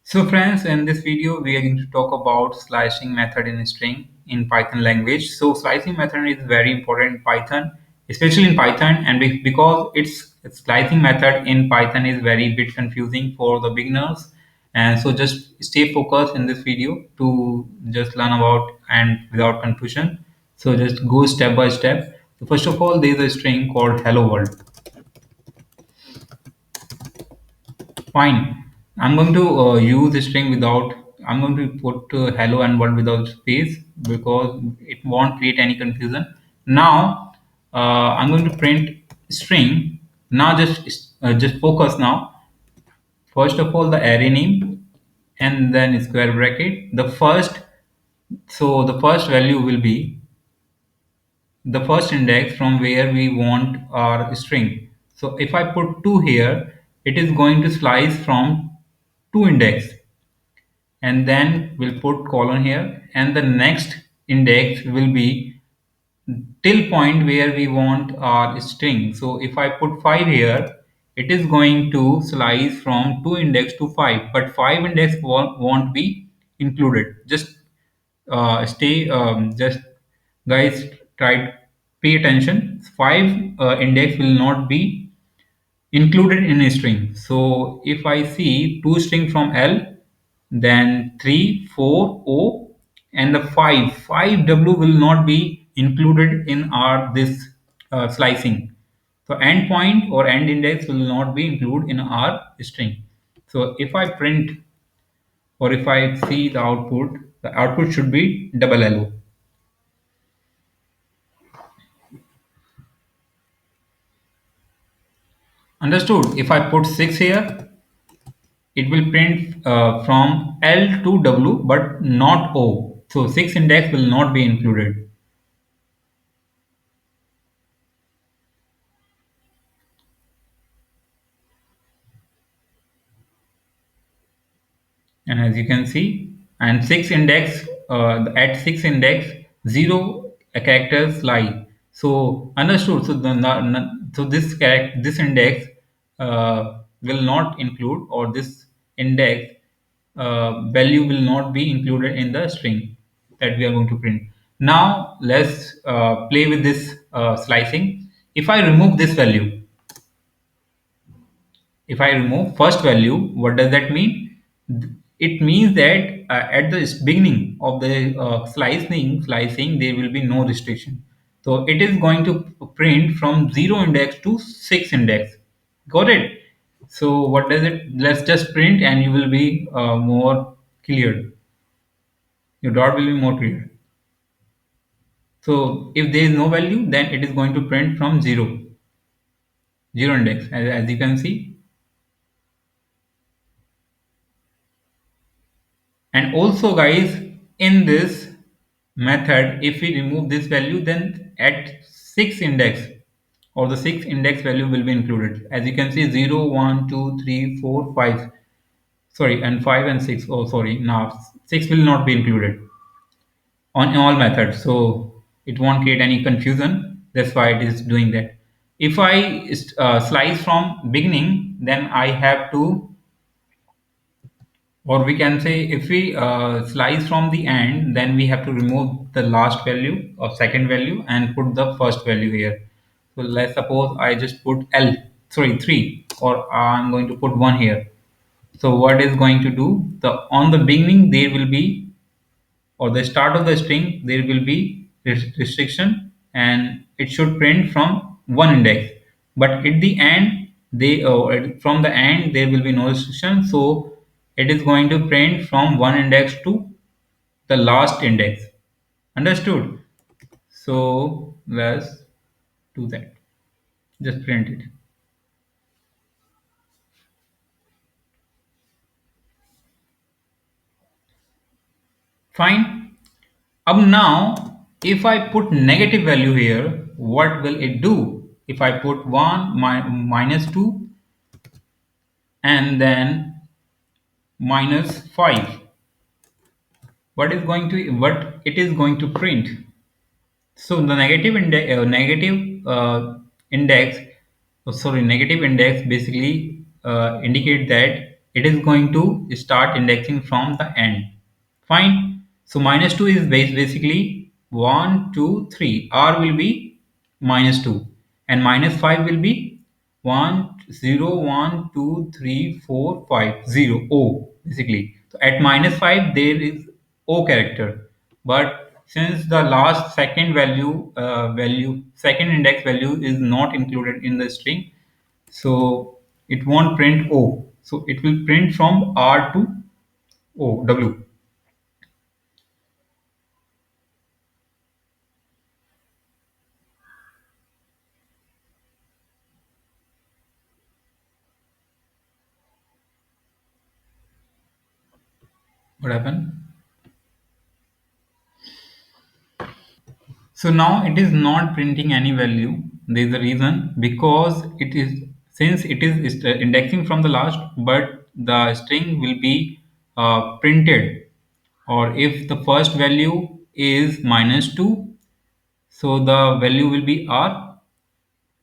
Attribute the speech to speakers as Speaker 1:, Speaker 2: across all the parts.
Speaker 1: So friends, in this video, we are going to talk about slicing method in string in Python language. So slicing method is very important in Python, especially in Python, and because its slicing method in Python is very bit confusing for the beginners. And so just stay focused in this video to just learn about and without confusion. So just go step by step. So first of all, there is a string called hello world. Fine. I'm going to use the string without. I'm going to put hello and world without space because it won't create any confusion. Now, I'm going to print string. Now, just focus now. First of all, the array name, and then square bracket. The first value will be the first index from where we want our string. So if I put 2 here, it is going to slice from 2 index, and then we'll put colon here, and the next index will be till point where we want our string. So if I put 5 here, it is going to slice from 2 index to 5, but 5 index won't be included. Just guys, try pay attention. 5 index will not be included in a string. So if I see two string from L, then 3, 4, O, and the 5W will not be included in our this slicing. So end point or end index will not be included in our string. So if I print or if I see the output should be double LO. Understood? If I put 6 here, it will print from L to W but not O. So 6 index will not be included. And as you can see, and 6 index, at 6 index, 0 characters lie. So understood. So this index will not include, or this index value will not be included in the string that we are going to print. Now let's play with this slicing. If I remove this value, if I remove first value, what does that mean? It means that at the beginning of the slicing, there will be no restriction. So it is going to print from 0 index to 6 index. Got it? So what does it? Let's just print, and you will be more clear. Your dot will be more clear. So if there is no value, then it is going to print from 0 index, as you can see. And also guys, in this method, if we remove this value, then at 6 index or the 6 index value will be included. As you can see, 0, 1, 2, 3, 4, 5. Sorry, and 5 and 6. Oh, sorry. Now 6 will not be included on all methods. So it won't create any confusion. That's why it is doing that. If I slice from beginning, then I have to, or we can say, if we slice from the end, then we have to remove the last value or second value and put the first value here. So let's suppose I just put 3, or I'm going to put 1 here. So what is going to do, the on the beginning there will be, or the start of the string, there will be restriction, and it should print from one index, but at the end, from the end there will be no restriction, so it is going to print from one index to the last index. Understood? So let's do that. Just print it. Fine. Now, if I put negative value here, what will it do? If I put 1 minus 2 and then minus 5, what it is going to print? So the negative index basically indicate that it is going to start indexing from the end. Fine. So minus 2 is basically 1, 2, 3. R will be minus 2. And minus 5 will be 1, 0, 1, 2, 3, 4, 5, 0, O basically. So at minus 5 there is O character. But since the last second second index value is not included in the string, so it won't print O. So it will print from R to O, W. What happened? So now it is not printing any value. There is a reason because it is since it is indexing from the last, but the string will be printed. Or if the first value is minus 2, so the value will be R.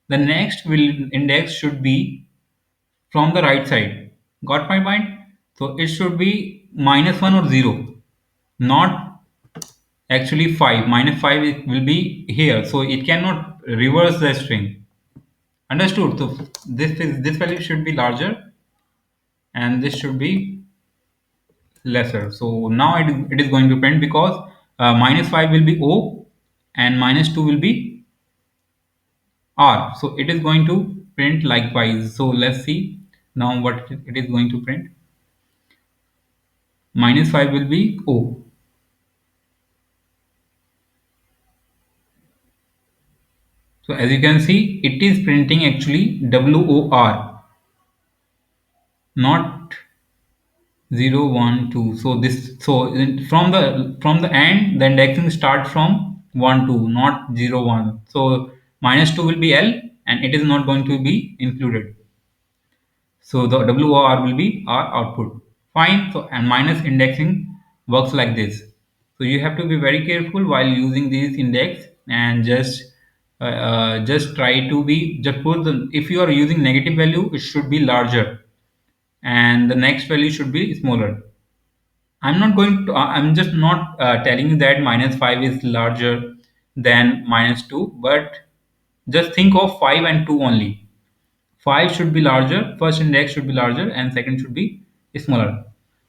Speaker 1: The next will index should be from the right side. Got my point? So it should be minus 1 or 0, not actually 5. Minus 5 will be here, so it cannot reverse the string. Understood? So this value should be larger and this should be lesser. So now it is going to print because minus 5 will be O and minus 2 will be R. So it is going to print likewise. So let's see now what it is going to print. Minus 5 will be O. So as you can see, it is printing actually WOR, not 0, 1, 2. So from the end, the indexing starts from 1, 2, not 0, 1. So minus 2 will be L, and it is not going to be included. So the WOR will be our output. Fine. So and minus indexing works like this. So you have to be very careful while using these index and just try to be just put the if you are using negative value, it should be larger and the next value should be smaller. I'm just not telling you that minus 5 is larger than minus 2, but just think of 5 and 2 only. 5 should be larger, first index should be larger, and second should be smaller.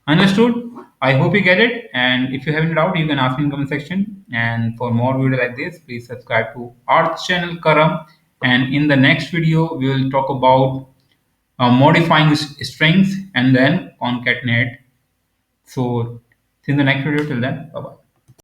Speaker 1: Understood? I hope you get it. And if you have any doubt, you can ask me in the comment section. And for more video like this, please subscribe to our channel Karam. And in the next video, we will talk about modifying strings and then concatenate. So, see you in the next video. Till then, bye bye.